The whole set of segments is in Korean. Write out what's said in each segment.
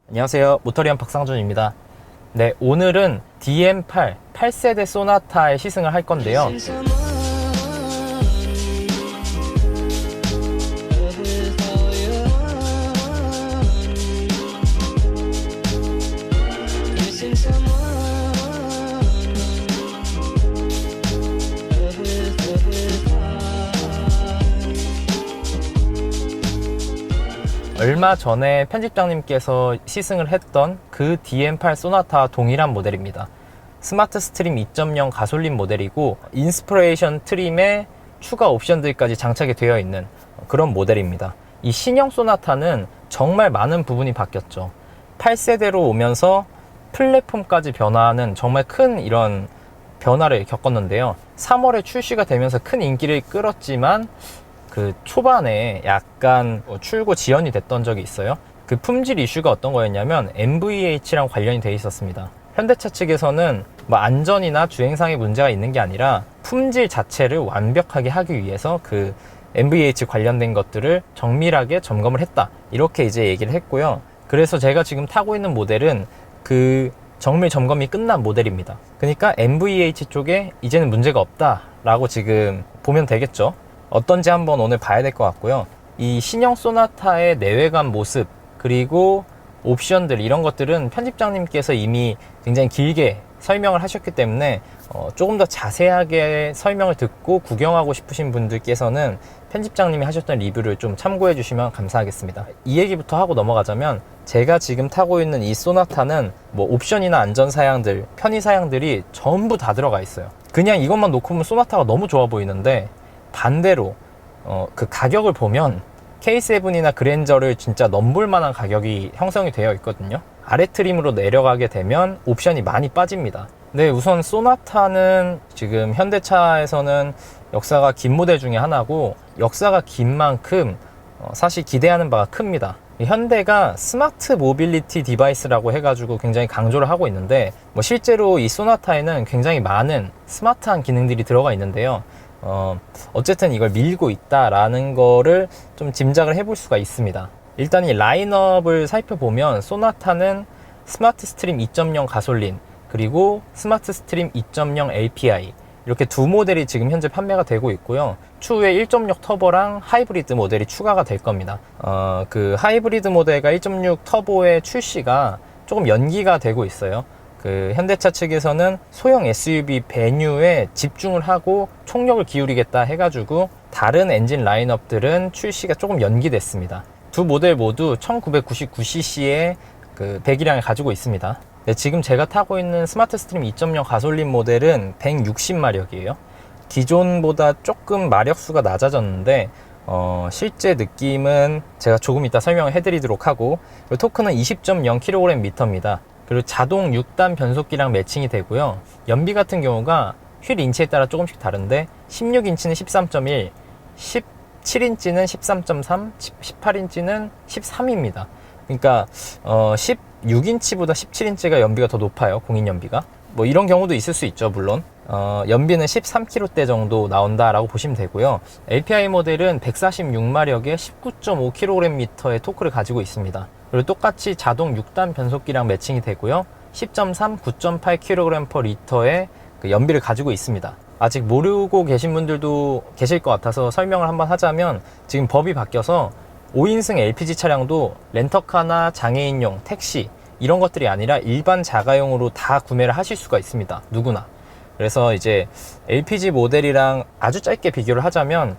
안녕하세요, 모터리언 박상준입니다. 네, 오늘은 DM8 8세대 소나타의 시승을 할 건데요. 얼마 전에 편집장님께서 시승을 했던 그 DM8 소나타와 동일한 모델입니다. 스마트 스트림 2.0 가솔린 모델이고 인스피레이션 트림에 추가 옵션들까지 장착이 되어 있는 그런 모델입니다. 이 신형 소나타는 정말 많은 부분이 바뀌었죠. 8세대로 오면서 플랫폼까지 변화하는 정말 큰 이런 변화를 겪었는데요. 3월에 출시가 되면서 큰 인기를 끌었지만 그 초반에 약간 출고 지연이 됐던 적이 있어요. 그 품질 이슈가 어떤 거였냐면 NVH랑 관련이 돼 있었습니다. 현대차 측에서는 뭐 안전이나 주행상의 문제가 있는 게 아니라 품질 자체를 완벽하게 하기 위해서 그 NVH 관련된 것들을 정밀하게 점검을 했다, 이렇게 이제 얘기를 했고요. 그래서 제가 지금 타고 있는 모델은 그 정밀 점검이 끝난 모델입니다. 그러니까 NVH 쪽에 이제는 문제가 없다 라고 지금 보면 되겠죠. 어떤지 한번 오늘 봐야 될 것 같고요. 이 신형 소나타의 내외관 모습, 그리고 옵션들, 이런 것들은 편집장님께서 이미 굉장히 길게 설명을 하셨기 때문에 조금 더 자세하게 설명을 듣고 구경하고 싶으신 분들께서는 편집장님이 하셨던 리뷰를 좀 참고해 주시면 감사하겠습니다. 이 얘기부터 하고 넘어가자면, 제가 지금 타고 있는 이 소나타는 뭐 옵션이나 안전사양들, 편의사양들이 전부 다 들어가 있어요. 그냥 이것만 놓고 보면 소나타가 너무 좋아 보이는데, 반대로 그 가격을 보면 K7이나 그랜저를 진짜 넘볼 만한 가격이 형성이 되어 있거든요. 아래 트림으로 내려가게 되면 옵션이 많이 빠집니다. 네, 우선 소나타는 지금 현대차에서는 역사가 긴 모델 중에 하나고, 역사가 긴 만큼 사실 기대하는 바가 큽니다. 현대가 스마트 모빌리티 디바이스라고 해가지고 굉장히 강조를 하고 있는데, 뭐 실제로 이 소나타에는 굉장히 많은 스마트한 기능들이 들어가 있는데요. 어쨌든 이걸 밀고 있다라는 거를 좀 짐작을 해볼 수가 있습니다. 일단 이 라인업을 살펴보면 소나타는 스마트 스트림 2.0 가솔린, 그리고 스마트 스트림 2.0 LPI, 이렇게 두 모델이 지금 현재 판매가 되고 있고요. 추후에 1.6 터보랑 하이브리드 모델이 추가가 될 겁니다. 그 하이브리드 모델과 1.6 터보의 출시가 조금 연기가 되고 있어요. 그 현대차 측에서는 소형 SUV 배뉴에 집중을 하고 총력을 기울이겠다 해가지고 다른 엔진 라인업들은 출시가 조금 연기됐습니다. 두 모델 모두 1999cc의 그 배기량을 가지고 있습니다. 네, 지금 제가 타고 있는 스마트 스트림 2.0 가솔린 모델은 160마력이에요. 기존보다 조금 마력수가 낮아졌는데 실제 느낌은 제가 조금 이따 설명을 해드리도록 하고, 토크는 20.0kgm입니다. 그리고 자동 6단 변속기랑 매칭이 되고요. 연비 같은 경우가 휠 인치에 따라 조금씩 다른데 16인치는 13.1, 17인치는 13.3, 18인치는 13입니다. 그러니까 16인치보다 17인치가 연비가 더 높아요, 공인 연비가. 뭐 이런 경우도 있을 수 있죠, 물론. 연비는 13km대 정도 나온다라고 보시면 되고요. LPI 모델은 146마력에 19.5kgm의 토크를 가지고 있습니다. 그리고 똑같이 자동 6단 변속기랑 매칭이 되고요. 10.3, 9.8kg/L의 그 연비를 가지고 있습니다. 아직 모르고 계신 분들도 계실 것 같아서 설명을 한번 하자면, 지금 법이 바뀌어서 5인승 LPG 차량도 렌터카나 장애인용, 택시 이런 것들이 아니라 일반 자가용으로 다 구매를 하실 수가 있습니다, 누구나. 그래서 이제 LPG 모델이랑 아주 짧게 비교를 하자면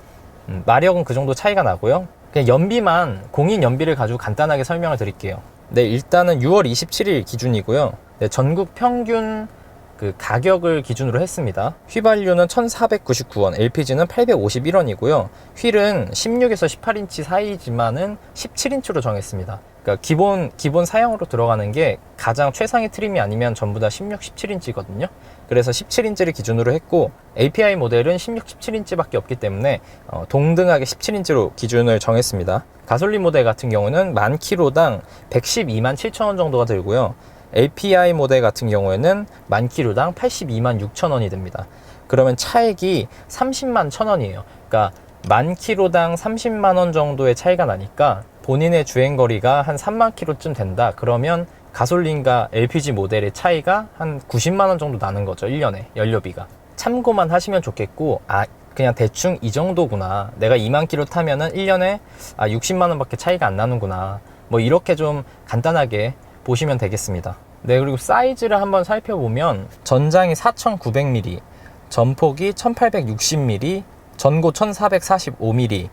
마력은 그 정도 차이가 나고요. 그냥 연비만, 공인 연비를 가지고 간단하게 설명을 드릴게요. 네, 일단은 6월 27일 기준이고요. 네, 전국 평균 그 가격을 기준으로 했습니다. 휘발유는 1,499원, LPG는 851원이고요. 휠은 16에서 18인치 사이지만은 17인치로 정했습니다. 그러니까 기본 사양으로 들어가는 게 가장 최상의 트림이 아니면 전부 다 16, 17인치거든요. 그래서 17인치를 기준으로 했고, API 모델은 16, 17인치밖에 없기 때문에 동등하게 17인치로 기준을 정했습니다. 가솔린 모델 같은 경우는 10,000km당 112만 7천원 정도가 들고요. LPI 모델 같은 경우에는 10,000km당 82만 6천원이 됩니다. 그러면 차액이 30만 1,000원이에요. 그러니까 만 킬로당 30만 원 정도의 차이가 나니까 본인의 주행거리가 한 3만 킬로쯤 된다. 그러면 가솔린과 LPG 모델의 차이가 한 90만 원 정도 나는 거죠. 1년에 연료비가. 참고만 하시면 좋겠고, 그냥 대충 이 정도구나. 내가 2만 킬로 타면은 1년에 60만 원밖에 차이가 안 나는구나. 뭐 이렇게 좀 간단하게 보시면 되겠습니다. 네, 그리고 사이즈를 한번 살펴보면 전장이 4900mm, 전폭이 1860mm, 전고 1445mm,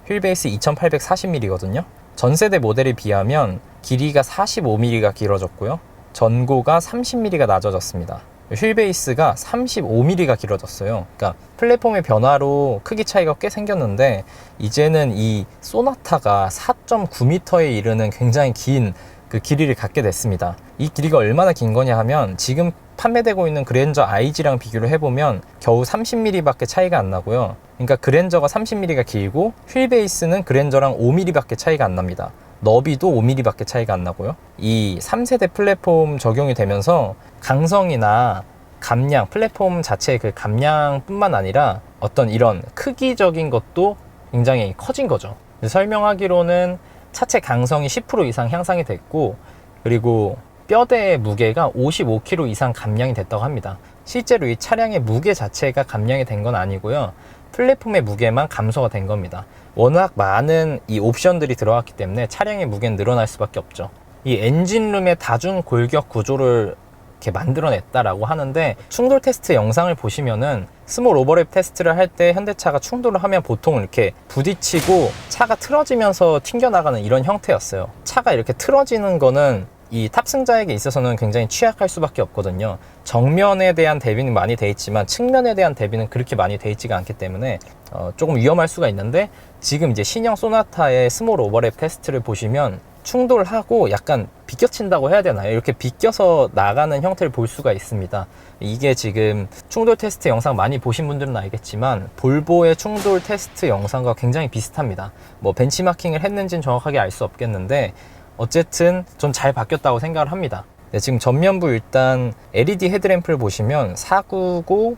휠베이스 2840mm거든요. 전세대 모델에 비하면 길이가 45mm가 길어졌고요. 전고가 30mm가 낮아졌습니다. 휠베이스가 35mm가 길어졌어요. 그러니까 플랫폼의 변화로 크기 차이가 꽤 생겼는데, 이제는 이 소나타가 4.9m에 이르는 굉장히 긴 그 길이를 갖게 됐습니다. 이 길이가 얼마나 긴 거냐 하면, 지금 판매되고 있는 그랜저 IG랑 비교를 해보면 겨우 30mm 밖에 차이가 안 나고요. 그러니까 그랜저가 30mm가 길고 휠베이스는 그랜저랑 5mm 밖에 차이가 안 납니다. 너비도 5mm 밖에 차이가 안 나고요. 이 3세대 플랫폼 적용이 되면서 강성이나 감량, 플랫폼 자체의 그 감량뿐만 아니라 어떤 이런 크기적인 것도 굉장히 커진 거죠. 설명하기로는 차체 강성이 10% 이상 향상이 됐고, 그리고 뼈대의 무게가 55kg 이상 감량이 됐다고 합니다. 실제로 이 차량의 무게 자체가 감량이 된 건 아니고요. 플랫폼의 무게만 감소가 된 겁니다. 워낙 많은 이 옵션들이 들어갔기 때문에 차량의 무게는 늘어날 수밖에 없죠. 이 엔진룸의 다중 골격 구조를 이렇게 만들어냈다라고 하는데, 충돌 테스트 영상을 보시면은 스몰 오버랩 테스트를 할 때 현대차가 충돌을 하면 보통 이렇게 부딪히고 차가 틀어지면서 튕겨나가는 이런 형태였어요. 차가 이렇게 틀어지는 거는 이 탑승자에게 있어서는 굉장히 취약할 수밖에 없거든요. 정면에 대한 대비는 많이 돼 있지만 측면에 대한 대비는 그렇게 많이 돼 있지가 않기 때문에 조금 위험할 수가 있는데, 지금 이제 신형 소나타의 스몰 오버랩 테스트를 보시면 충돌하고 약간 비껴친다고 해야 되나요? 이렇게 비껴서 나가는 형태를 볼 수가 있습니다. 이게 지금 충돌 테스트 영상 많이 보신 분들은 알겠지만 볼보의 충돌 테스트 영상과 굉장히 비슷합니다. 뭐 벤치마킹을 했는지는 정확하게 알 수 없겠는데, 어쨌든 전 잘 바뀌었다고 생각을 합니다. 네, 지금 전면부 일단 LED 헤드램프를 보시면 499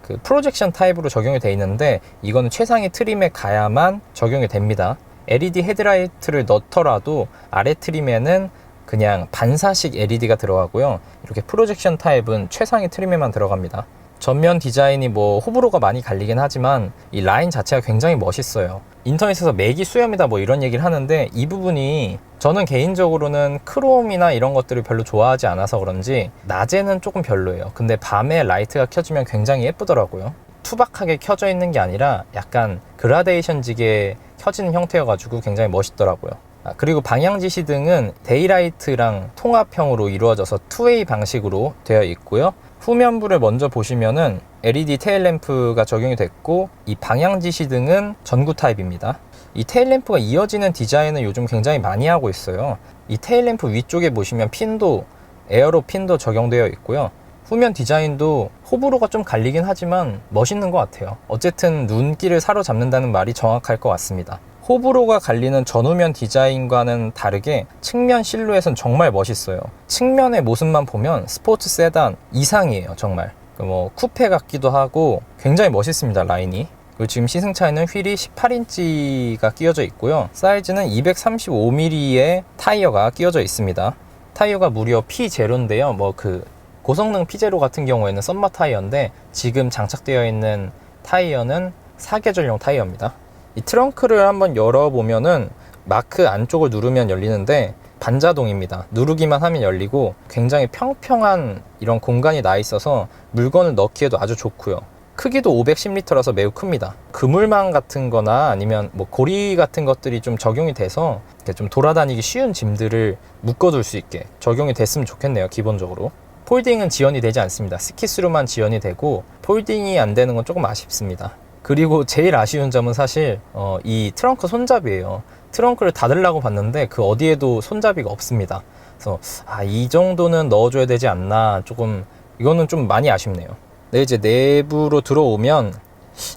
그 프로젝션 타입으로 적용이 되어 있는데, 이거는 최상위 트림에 가야만 적용이 됩니다. LED 헤드라이트를 넣더라도 아래 트림에는 그냥 반사식 LED가 들어가고요. 이렇게 프로젝션 타입은 최상위 트림에만 들어갑니다. 전면 디자인이 뭐 호불호가 많이 갈리긴 하지만 이 라인 자체가 굉장히 멋있어요. 인터넷에서 맥이 수염이다 뭐 이런 얘기를 하는데, 이 부분이 저는 개인적으로는 크롬이나 이런 것들을 별로 좋아하지 않아서 그런지 낮에는 조금 별로예요. 근데 밤에 라이트가 켜지면 굉장히 예쁘더라고요. 투박하게 켜져 있는 게 아니라 약간 그라데이션지게 켜지는 형태여가지고 굉장히 멋있더라고요. 그리고 방향 지시등은 데이라이트랑 통합형으로 이루어져서 투웨이 방식으로 되어 있고요. 후면부를 먼저 보시면은 LED 테일램프가 적용이 됐고, 이 방향 지시등은 전구 타입입니다. 이 테일램프가 이어지는 디자인을 요즘 굉장히 많이 하고 있어요. 이 테일램프 위쪽에 보시면 핀도, 에어로 핀도 적용되어 있고요. 후면 디자인도 호불호가 좀 갈리긴 하지만 멋있는 것 같아요. 어쨌든 눈길을 사로잡는다는 말이 정확할 것 같습니다. 호불호가 갈리는 전후면 디자인과는 다르게 측면 실루엣은 정말 멋있어요. 측면의 모습만 보면 스포츠 세단 이상이에요. 정말 뭐 쿠페 같기도 하고 굉장히 멋있습니다. 라인이. 그리고 지금 시승차에는 휠이 18인치가 끼워져 있고요. 사이즈는 235mm의 타이어가 끼워져 있습니다. 타이어가 무려 P0인데요. 뭐 그 고성능 P0 같은 경우에는 썸머 타이어인데, 지금 장착되어 있는 타이어는 사계절용 타이어입니다. 이 트렁크를 한번 열어보면은 마크 안쪽을 누르면 열리는데 반자동입니다. 누르기만 하면 열리고 굉장히 평평한 이런 공간이 나 있어서 물건을 넣기에도 아주 좋고요. 크기도 510리터라서 매우 큽니다. 그물망 같은 거나 아니면 뭐 고리 같은 것들이 좀 적용이 돼서 좀 돌아다니기 쉬운 짐들을 묶어둘 수 있게 적용이 됐으면 좋겠네요. 기본적으로 폴딩은 지원이 되지 않습니다. 스키스루만 지원이 되고 폴딩이 안 되는 건 조금 아쉽습니다. 그리고 제일 아쉬운 점은 사실 이 트렁크 손잡이에요. 트렁크를 닫으려고 봤는데 그 어디에도 손잡이가 없습니다. 그래서 이 정도는 넣어줘야 되지 않나, 조금 이거는 좀 많이 아쉽네요. 네, 이제 내부로 들어오면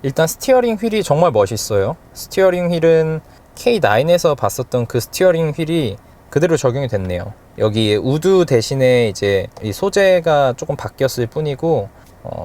일단 스티어링 휠이 정말 멋있어요. 스티어링 휠은 K9에서 봤었던 그 스티어링 휠이 그대로 적용이 됐네요. 여기 우드 대신에 이제 이 소재가 조금 바뀌었을 뿐이고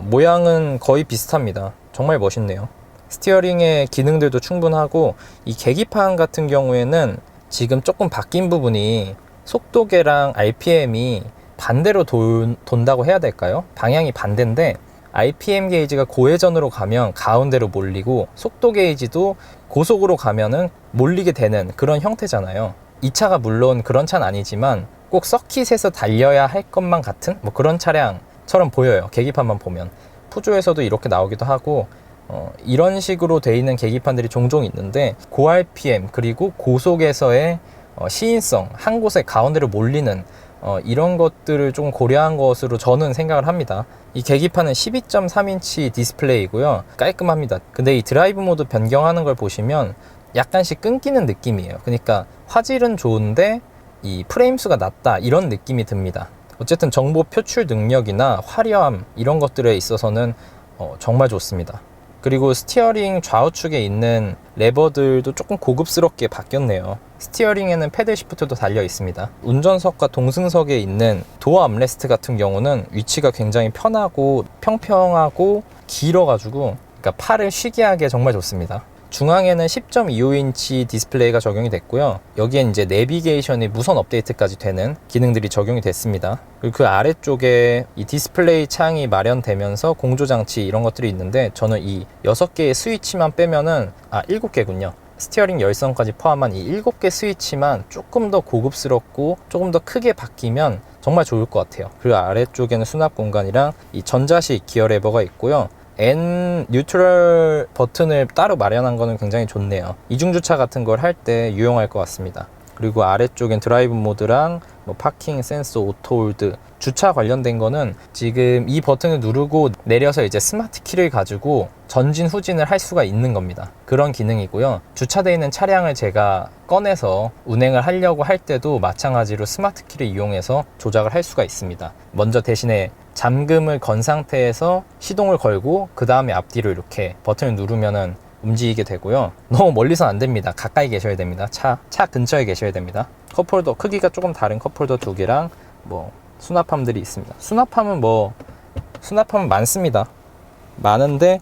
모양은 거의 비슷합니다. 정말 멋있네요. 스티어링의 기능들도 충분하고, 이 계기판 같은 경우에는 지금 조금 바뀐 부분이 속도계랑 RPM이 반대로 돈다고 해야 될까요? 방향이 반대인데 RPM 게이지가 고회전으로 가면 가운데로 몰리고 속도 게이지도 고속으로 가면은 몰리게 되는 그런 형태잖아요. 이 차가 물론 그런 차는 아니지만 꼭 서킷에서 달려야 할 것만 같은 뭐 그런 차량처럼 보여요. 계기판만 보면. 푸조에서도 이렇게 나오기도 하고, 이런 식으로 돼 있는 계기판들이 종종 있는데 고 RPM 그리고 고속에서의 시인성, 한 곳에 가운데로 몰리는 이런 것들을 좀 고려한 것으로 저는 생각을 합니다. 이 계기판은 12.3인치 디스플레이고요. 깔끔합니다. 근데 이 드라이브 모드 변경하는 걸 보시면 약간씩 끊기는 느낌이에요. 그러니까 화질은 좋은데 이 프레임 수가 낮다, 이런 느낌이 듭니다. 어쨌든 정보 표출 능력이나 화려함 이런 것들에 있어서는 정말 좋습니다. 그리고 스티어링 좌우측에 있는 레버들도 조금 고급스럽게 바뀌었네요. 스티어링에는 패들 시프트도 달려 있습니다. 운전석과 동승석에 있는 도어 암레스트 같은 경우는 위치가 굉장히 편하고 평평하고 길어가지고, 그러니까 팔을 쉬게 하기에 정말 좋습니다. 중앙에는 10.25인치 디스플레이가 적용이 됐고요. 여기엔 이제 내비게이션이 무선 업데이트까지 되는 기능들이 적용이 됐습니다. 그리고 그 아래쪽에 이 디스플레이 창이 마련되면서 공조장치 이런 것들이 있는데, 저는 이 6개의 스위치만 빼면은 7개군요. 스티어링 열선까지 포함한 이 7개 스위치만 조금 더 고급스럽고 조금 더 크게 바뀌면 정말 좋을 것 같아요. 그리고 아래쪽에는 수납 공간이랑 이 전자식 기어 레버가 있고요. N 뉴트럴 버튼을 따로 마련한 거는 굉장히 좋네요. 이중주차 같은 걸 할 때 유용할 것 같습니다. 그리고 아래쪽엔 드라이브 모드랑 뭐 파킹 센서, 오토홀드, 주차 관련된 거는 지금 이 버튼을 누르고 내려서 이제 스마트 키를 가지고 전진 후진을 할 수가 있는 겁니다. 그런 기능이고요. 주차되어 있는 차량을 제가 꺼내서 운행을 하려고 할 때도 마찬가지로 스마트 키를 이용해서 조작을 할 수가 있습니다. 먼저 대신에 잠금을 건 상태에서 시동을 걸고 그 다음에 앞뒤로 이렇게 버튼을 누르면은 움직이게 되고요. 너무 멀리서 안 됩니다. 가까이 계셔야 됩니다. 차 근처에 계셔야 됩니다. 컵홀더 크기가 조금 다른 컵홀더 2개랑 뭐 수납함들이 있습니다. 수납함은 많습니다. 많은데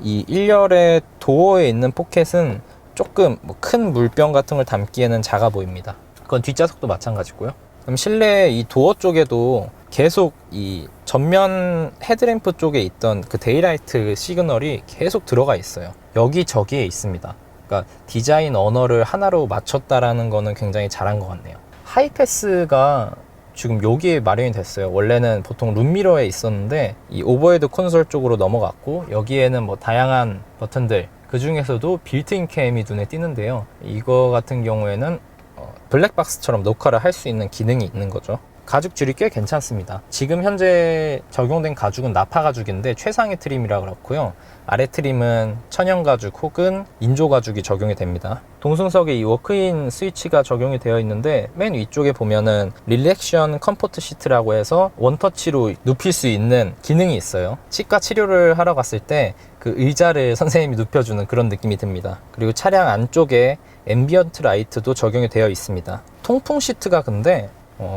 이 1열의 도어에 있는 포켓은 조금 큰 물병 같은 걸 담기에는 작아 보입니다. 그건 뒷좌석도 마찬가지고요. 그럼 실내 이 도어 쪽에도 계속 이 전면 헤드램프 쪽에 있던 그 데이라이트 시그널이 계속 들어가 있어요. 여기저기에 있습니다. 그러니까 디자인 언어를 하나로 맞췄다라는 거는 굉장히 잘한 것 같네요. 하이패스가 지금 여기에 마련이 됐어요. 원래는 보통 룸미러에 있었는데 이 오버헤드 콘솔 쪽으로 넘어갔고, 여기에는 뭐 다양한 버튼들, 그 중에서도 빌트인 캠이 눈에 띄는데요. 이거 같은 경우에는 블랙박스처럼 녹화를 할 수 있는 기능이 있는 거죠. 가죽 줄이 꽤 괜찮습니다. 지금 현재 적용된 가죽은 나파 가죽인데 최상의 트림이라 그렇고요. 아래 트림은 천연 가죽 혹은 인조 가죽이 적용이 됩니다. 동승석에 이 워크인 스위치가 적용이 되어 있는데, 맨 위쪽에 보면은 릴렉션 컴포트 시트라고 해서 원터치로 눕힐 수 있는 기능이 있어요. 치과 치료를 하러 갔을 때 그 의자를 선생님이 눕혀주는 그런 느낌이 듭니다. 그리고 차량 안쪽에 앰비언트 라이트도 적용이 되어 있습니다. 통풍 시트가 근데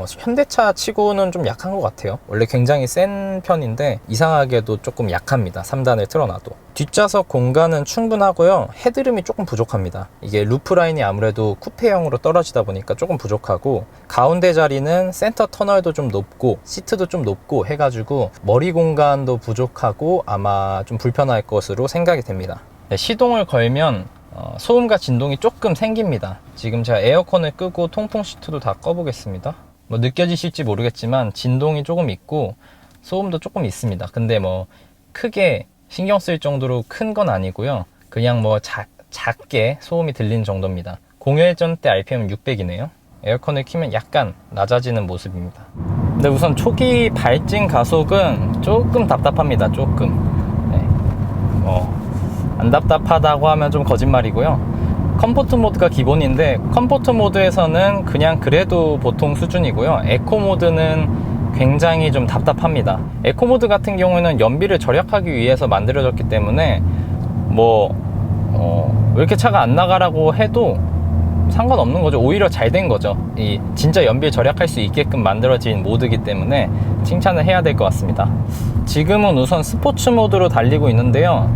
현대차 치고는 좀 약한 것 같아요. 원래 굉장히 센 편인데 이상하게도 조금 약합니다. 3단을 틀어놔도. 뒷좌석 공간은 충분하고요. 헤드룸이 조금 부족합니다. 이게 루프라인이 아무래도 쿠페형으로 떨어지다 보니까 조금 부족하고, 가운데 자리는 센터 터널도 좀 높고 시트도 좀 높고 해가지고 머리 공간도 부족하고 아마 좀 불편할 것으로 생각이 됩니다. 네, 시동을 걸면 소음과 진동이 조금 생깁니다. 지금 제가 에어컨을 끄고 통풍 시트도 다 꺼보겠습니다. 뭐 느껴지실지 모르겠지만 진동이 조금 있고 소음도 조금 있습니다. 근데 뭐 크게 신경 쓸 정도로 큰 건 아니고요. 그냥 뭐 작게 소음이 들리는 정도입니다. 공여회전 때 RPM은 600이네요. 에어컨을 켜면 약간 낮아지는 모습입니다. 근데 우선 초기 발진 가속은 조금 답답합니다. 조금. 네. 안 답답하다고 하면 좀 거짓말이고요. 컴포트 모드가 기본인데 컴포트 모드에서는 그냥 그래도 보통 수준이고요. 에코 모드는 굉장히 좀 답답합니다. 에코 모드 같은 경우에는 연비를 절약하기 위해서 만들어졌기 때문에 왜 이렇게 차가 안 나가라고 해도 상관없는 거죠. 오히려 잘 된 거죠. 이 진짜 연비를 절약할 수 있게끔 만들어진 모드이기 때문에 칭찬을 해야 될 것 같습니다. 지금은 우선 스포츠 모드로 달리고 있는데요.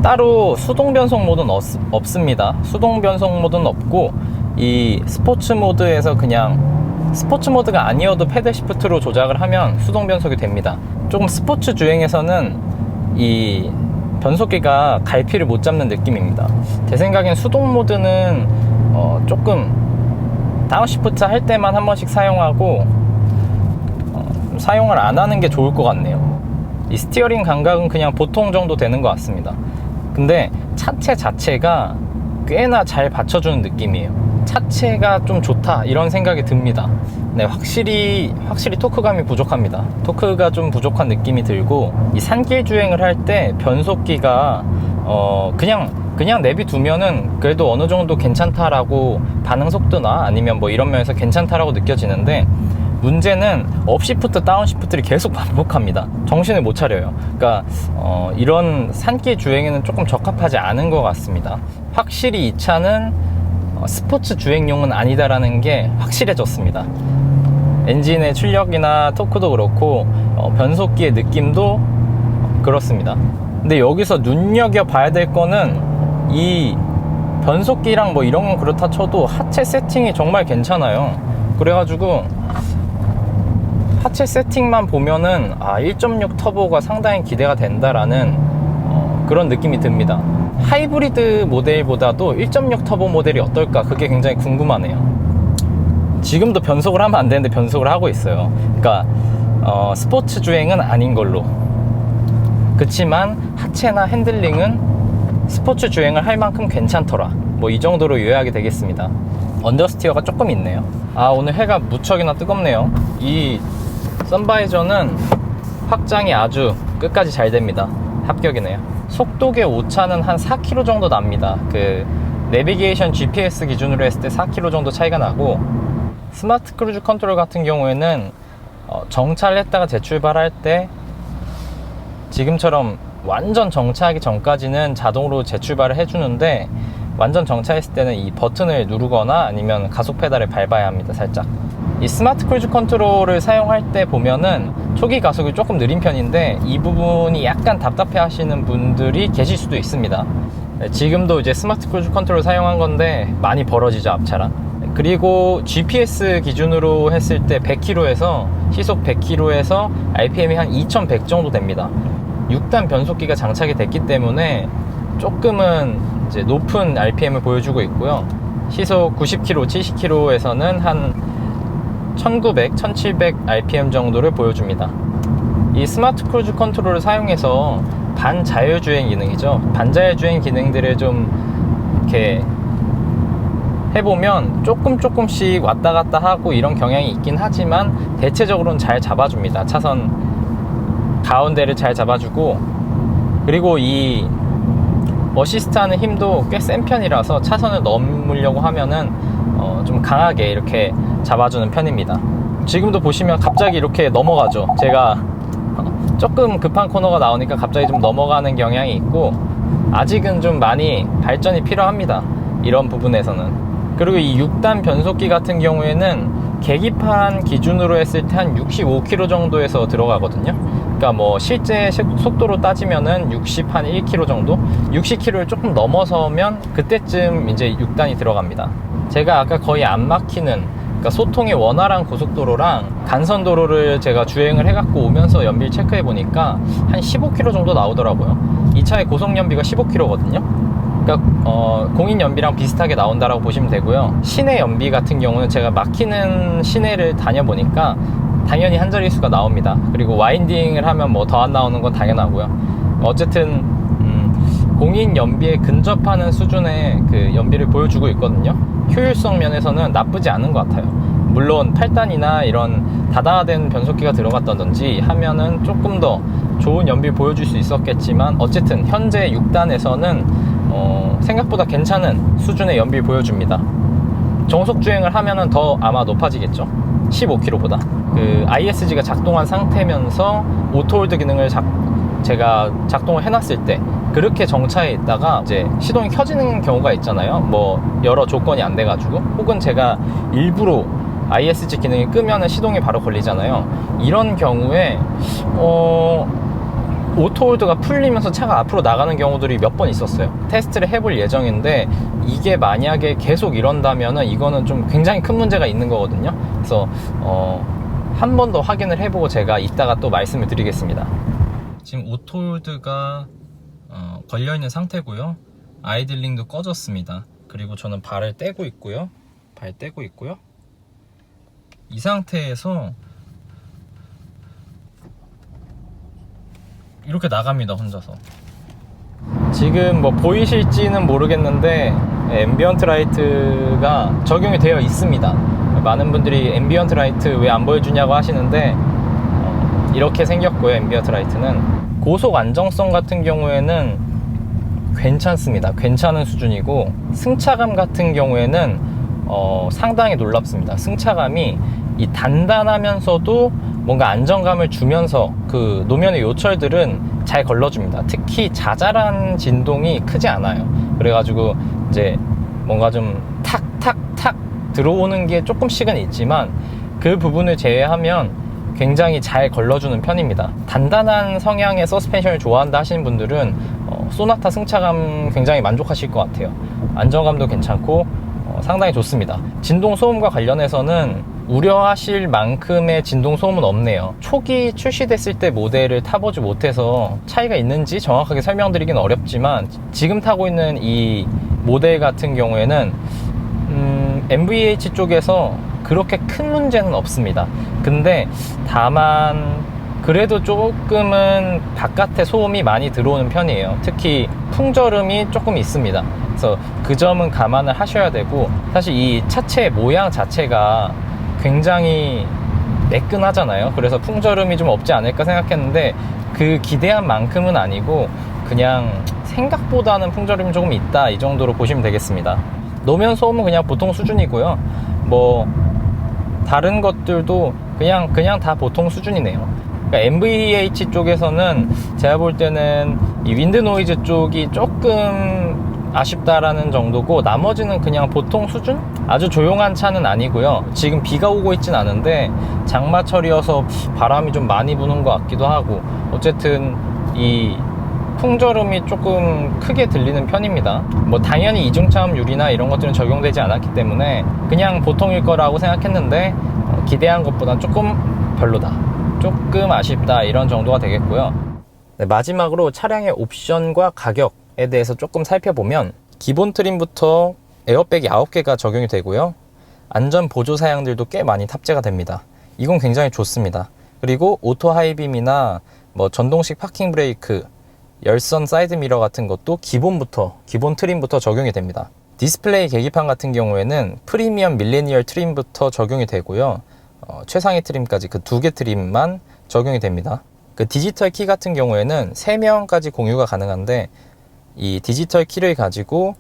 따로 수동 변속 모드는 없습니다. 수동 변속 모드는 없고, 이 스포츠 모드에서 그냥 스포츠 모드가 아니어도 패들 시프트로 조작을 하면 수동 변속이 됩니다. 조금 스포츠 주행에서는 이 변속기가 갈피를 못 잡는 느낌입니다. 제 생각엔 수동 모드는 조금 다운시프트 할 때만 한 번씩 사용하고 사용을 안 하는 게 좋을 것 같네요. 이 스티어링 감각은 그냥 보통 정도 되는 것 같습니다. 근데 차체 자체가 꽤나 잘 받쳐주는 느낌이에요. 차체가 좀 좋다 이런 생각이 듭니다. 네, 확실히 토크감이 부족합니다. 토크가 좀 부족한 느낌이 들고, 이 산길 주행을 할 때 변속기가 그냥 내비두면은 그래도 어느 정도 괜찮다라고, 반응 속도나 아니면 뭐 이런 면에서 괜찮다라고 느껴지는데, 문제는 업시프트 다운시프트를 계속 반복합니다. 정신을 못 차려요. 그러니까 이런 산길 주행에는 조금 적합하지 않은 것 같습니다. 확실히 이 차는 스포츠 주행용은 아니다라는 게 확실해졌습니다. 엔진의 출력이나 토크도 그렇고 변속기의 느낌도 그렇습니다. 근데 여기서 눈여겨봐야 될 거는, 이 변속기랑 뭐 이런 건 그렇다 쳐도 하체 세팅이 정말 괜찮아요. 그래가지고 하체 세팅만 보면은 1.6 터보가 상당히 기대가 된다라는 그런 느낌이 듭니다. 하이브리드 모델보다도 1.6 터보 모델이 어떨까, 그게 굉장히 궁금하네요. 지금도 변속을 하면 안 되는데 변속을 하고 있어요. 그러니까 스포츠 주행은 아닌 걸로. 그치만 하체나 핸들링은 스포츠 주행을 할 만큼 괜찮더라, 뭐 이 정도로 요약이 되겠습니다. 언더스티어가 조금 있네요. 오늘 해가 무척이나 뜨겁네요. 이 선바이저는 확장이 아주 끝까지 잘 됩니다. 합격이네요. 속도계 오차는 한 4km 정도 납니다. 그 내비게이션 GPS 기준으로 했을 때 4km 정도 차이가 나고, 스마트 크루즈 컨트롤 같은 경우에는 정차를 했다가 재출발할 때 지금처럼 완전 정차하기 전까지는 자동으로 재출발을 해주는데, 완전 정차했을 때는 이 버튼을 누르거나 아니면 가속 페달을 밟아야 합니다. 살짝. 이 스마트 크루즈 컨트롤을 사용할 때 보면은 초기 가속이 조금 느린 편인데, 이 부분이 약간 답답해 하시는 분들이 계실 수도 있습니다. 지금도 이제 스마트 크루즈 컨트롤 사용한 건데 많이 벌어지죠, 앞차랑. 그리고 GPS 기준으로 했을 때 100km에서 시속 100km에서 RPM이 한 2100 정도 됩니다. 6단 변속기가 장착이 됐기 때문에 조금은 이제 높은 RPM을 보여주고 있고요. 시속 90km, 70km에서는 한 1900, 1700 RPM 정도를 보여줍니다. 이 스마트 크루즈 컨트롤을 사용해서 반자율주행 기능이죠. 반자율주행 기능들을 좀 이렇게 해보면 조금씩 왔다 갔다 하고 이런 경향이 있긴 하지만, 대체적으로는 잘 잡아줍니다. 차선 가운데를 잘 잡아주고, 그리고 이 어시스트 하는 힘도 꽤 센 편이라서 차선을 넘으려고 하면은 좀 강하게 이렇게 잡아주는 편입니다. 지금도 보시면 갑자기 이렇게 넘어가죠. 제가 조금 급한 코너가 나오니까 갑자기 좀 넘어가는 경향이 있고, 아직은 좀 많이 발전이 필요합니다, 이런 부분에서는. 그리고 이 6단 변속기 같은 경우에는 계기판 기준으로 했을 때 한 65km 정도에서 들어가거든요. 그러니까 뭐 실제 속도로 따지면은 60한 1km 정도, 60km를 조금 넘어서면 그때쯤 이제 6단이 들어갑니다. 제가 아까 거의 안 막히는, 그러니까 소통이 원활한 고속도로랑 간선도로를 제가 주행을 해갖고 오면서 연비를 체크해 보니까 한 15km 정도 나오더라고요. 이 차의 고속 연비가 15km거든요. 그러니까 공인 연비랑 비슷하게 나온다라고 보시면 되고요. 시내 연비 같은 경우는 제가 막히는 시내를 다녀보니까 당연히 한 자릿수가 나옵니다. 그리고 와인딩을 하면 뭐 더 안 나오는 건 당연하고요. 어쨌든 공인 연비에 근접하는 수준의 그 연비를 보여주고 있거든요. 효율성 면에서는 나쁘지 않은 것 같아요. 물론 8단이나 이런 다다된 변속기가 들어갔다든지 하면은 조금 더 좋은 연비를 보여줄 수 있었겠지만, 어쨌든 현재 6단에서는 생각보다 괜찮은 수준의 연비를 보여줍니다. 정속 주행을 하면은 더 아마 높아지겠죠. 15km보다. 그 ISG가 작동한 상태면서 오토홀드 기능을 제가 작동을 해놨을 때 그렇게 정차해 있다가 이제 시동이 켜지는 경우가 있잖아요. 뭐 여러 조건이 안 돼가지고, 혹은 제가 일부러 ISG 기능이 끄면은 시동이 바로 걸리잖아요. 이런 경우에 오토홀드가 풀리면서 차가 앞으로 나가는 경우들이 몇 번 있었어요. 테스트를 해볼 예정인데 이게 만약에 계속 이런다면은 이거는 좀 굉장히 큰 문제가 있는 거거든요. 그래서 한 번 더 확인을 해보고 제가 이따가 또 말씀을 드리겠습니다. 지금 오토홀드가 걸려있는 상태고요. 아이들링도 꺼졌습니다. 그리고 저는 발을 떼고 있고요. 발 떼고 있고요. 이 상태에서 이렇게 나갑니다, 혼자서. 지금 뭐 보이실지는 모르겠는데 앰비언트 라이트가 적용이 되어 있습니다. 많은 분들이 앰비언트 라이트 왜 안 보여주냐고 하시는데 이렇게 생겼고요. 앰비언트 라이트는 고속 안정성 같은 경우에는 괜찮습니다. 괜찮은 수준이고, 승차감 같은 경우에는 상당히 놀랍습니다. 승차감이 이 단단하면서도 뭔가 안정감을 주면서 그 노면의 요철들은 잘 걸러줍니다. 특히 자잘한 진동이 크지 않아요. 그래가지고 이제 뭔가 좀 탁탁탁 들어오는 게 조금씩은 있지만 그 부분을 제외하면 굉장히 잘 걸러주는 편입니다. 단단한 성향의 서스펜션을 좋아한다 하시는 분들은 소나타 승차감 굉장히 만족하실 것 같아요. 안정감도 괜찮고 상당히 좋습니다. 진동 소음과 관련해서는 우려하실 만큼의 진동 소음은 없네요. 초기 출시됐을 때 모델을 타보지 못해서 차이가 있는지 정확하게 설명드리긴 어렵지만 지금 타고 있는 이 모델 같은 경우에는 MVH 쪽에서 그렇게 큰 문제는 없습니다. 근데 다만 그래도 조금은 바깥에 소음이 많이 들어오는 편이에요. 특히 풍절음이 조금 있습니다. 그래서 그 점은 감안을 하셔야 되고, 사실 이 차체 모양 자체가 굉장히 매끈하잖아요. 그래서 풍절음이 좀 없지 않을까 생각했는데 그 기대한 만큼은 아니고 그냥 생각보다는 풍절음이 조금 있다, 이 정도로 보시면 되겠습니다. 노면 소음은 그냥 보통 수준이고요. 뭐 다른 것들도 그냥 다 보통 수준이네요. 그러니까 MVH 쪽에서는 제가 볼 때는 이 윈드 노이즈 쪽이 조금 아쉽다라는 정도고, 나머지는 그냥 보통 수준? 아주 조용한 차는 아니고요. 지금 비가 오고 있진 않은데 장마철이어서 바람이 좀 많이 부는 것 같기도 하고, 어쨌든 이 풍절음이 조금 크게 들리는 편입니다. 뭐 당연히 이중차음 유리나 이런 것들은 적용되지 않았기 때문에 그냥 보통일 거라고 생각했는데 기대한 것보다 조금 별로다, 조금 아쉽다, 이런 정도가 되겠고요. 네, 마지막으로 차량의 옵션과 가격에 대해서 조금 살펴보면, 기본 트림부터 에어백이 9개가 적용이 되고요. 안전 보조 사양들도 꽤 많이 탑재가 됩니다. 이건 굉장히 좋습니다. 그리고 오토 하이빔이나 뭐 전동식 파킹 브레이크, 열선 사이드 미러 같은 것도 기본 트림부터 적용이 됩니다. 디스플레이 계기판 같은 경우에는 프리미엄 밀레니얼 트림부터 적용이 되고요. 최상위 트림까지 그 2개 트림만 적용이 됩니다. 그 디지털 키 같은 경우에는 3명까지 공유가 가능한데, 이 디지털 키를 가지고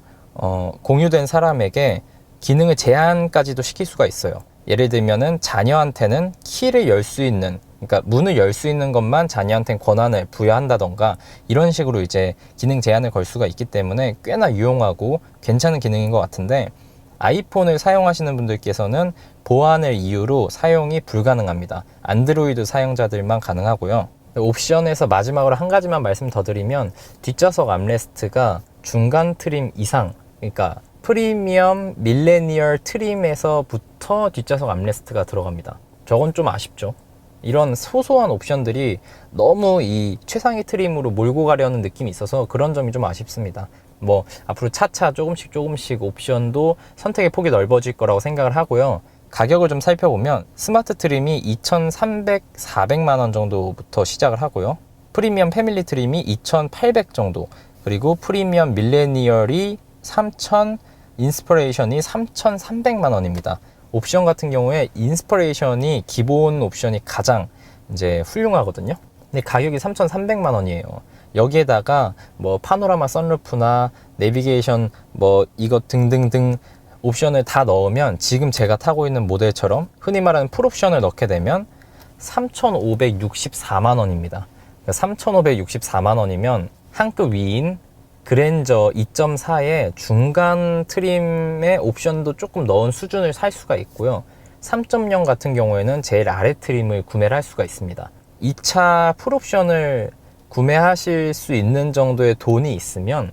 공유된 사람에게 기능을 제한까지도 시킬 수가 있어요. 예를 들면은 자녀한테는 키를 열 수 있는, 그러니까 문을 열 수 있는 것만 자녀한테는 권한을 부여한다던가, 이런 식으로 이제 기능 제한을 걸 수가 있기 때문에 꽤나 유용하고 괜찮은 기능인 것 같은데, 아이폰을 사용하시는 분들께서는 보안을 이유로 사용이 불가능합니다. 안드로이드 사용자들만 가능하고요. 옵션에서 마지막으로 한 가지만 말씀 더 드리면, 뒷좌석 암레스트가 중간 트림 이상, 그러니까 프리미엄 밀레니얼 트림에서부터 뒷좌석 암레스트가 들어갑니다. 저건 좀 아쉽죠. 이런 소소한 옵션들이 너무 이 최상위 트림으로 몰고 가려는 느낌이 있어서 그런 점이 좀 아쉽습니다. 뭐 앞으로 차차 조금씩 옵션도 선택의 폭이 넓어질 거라고 생각을 하고요. 가격을 좀 살펴보면 스마트 트림이 2,300, 400만 원 정도부터 시작을 하고요. 프리미엄 패밀리 트림이 2,800 정도, 그리고 프리미엄 밀레니얼이 3,000, 인스퍼레이션이 3,300만 원입니다. 옵션 같은 경우에 인스퍼레이션이 기본 옵션이 가장 이제 훌륭하거든요. 근데 가격이 3,300만 원이에요. 여기에다가 뭐 파노라마 선루프나 내비게이션 뭐 이것 등등등 옵션을 다 넣으면 지금 제가 타고 있는 모델처럼 흔히 말하는 풀옵션을 넣게 되면 3,564만 원입니다. 3,564만 원이면 한 급 위인 그랜저 2.4의 중간 트림의 옵션도 조금 넣은 수준을 살 수가 있고요. 3.0 같은 경우에는 제일 아래 트림을 구매를 할 수가 있습니다. 2차 풀옵션을 구매하실 수 있는 정도의 돈이 있으면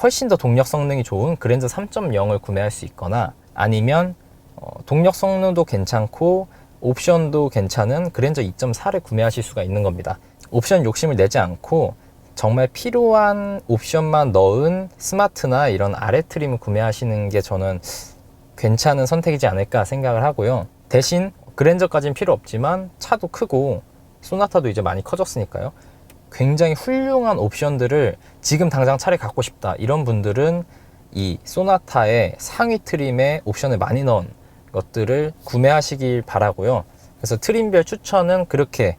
훨씬 더 동력 성능이 좋은 그랜저 3.0을 구매할 수 있거나, 아니면 동력 성능도 괜찮고 옵션도 괜찮은 그랜저 2.4를 구매하실 수가 있는 겁니다. 옵션 욕심을 내지 않고 정말 필요한 옵션만 넣은 스마트나 이런 아래 트림을 구매하시는 게 저는 괜찮은 선택이지 않을까 생각을 하고요. 대신 그랜저까지는 필요 없지만 차도 크고 소나타도 이제 많이 커졌으니까요. 굉장히 훌륭한 옵션들을 지금 당장 차를 갖고 싶다 이런 분들은 이 소나타의 상위 트림에 옵션을 많이 넣은 것들을 구매하시길 바라고요. 그래서 트림별 추천은 그렇게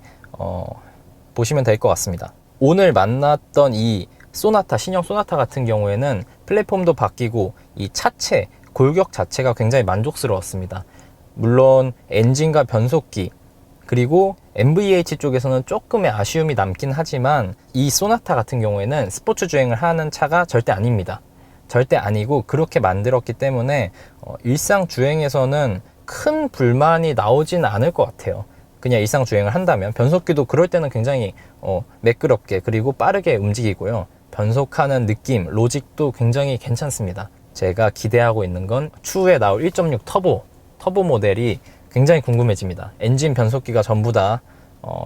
보시면 될 것 같습니다. 오늘 만났던 이 소나타, 신형 소나타 같은 경우에는 플랫폼도 바뀌고 이 차체, 골격 자체가 굉장히 만족스러웠습니다. 물론 엔진과 변속기, 그리고 MVH 쪽에서는 조금의 아쉬움이 남긴 하지만 이 소나타 같은 경우에는 스포츠 주행을 하는 차가 절대 아닙니다. 절대 아니고 그렇게 만들었기 때문에 일상 주행에서는 큰 불만이 나오진 않을 것 같아요. 그냥 일상 주행을 한다면. 변속기도 그럴 때는 굉장히 매끄럽게 그리고 빠르게 움직이고요. 변속하는 느낌, 로직도 굉장히 괜찮습니다. 제가 기대하고 있는 건 추후에 나올 1.6 터보 모델이 굉장히 궁금해집니다. 엔진 변속기가 전부 다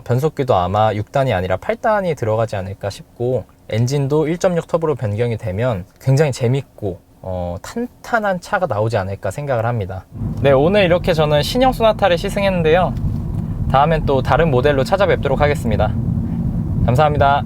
변속기도 아마 6단이 아니라 8단이 들어가지 않을까 싶고, 엔진도 1.6 터보로 변경이 되면 굉장히 재밌고 탄탄한 차가 나오지 않을까 생각을 합니다. 네, 오늘 이렇게 저는 신형 소나타를 시승했는데요. 다음엔 또 다른 모델로 찾아뵙도록 하겠습니다. 감사합니다.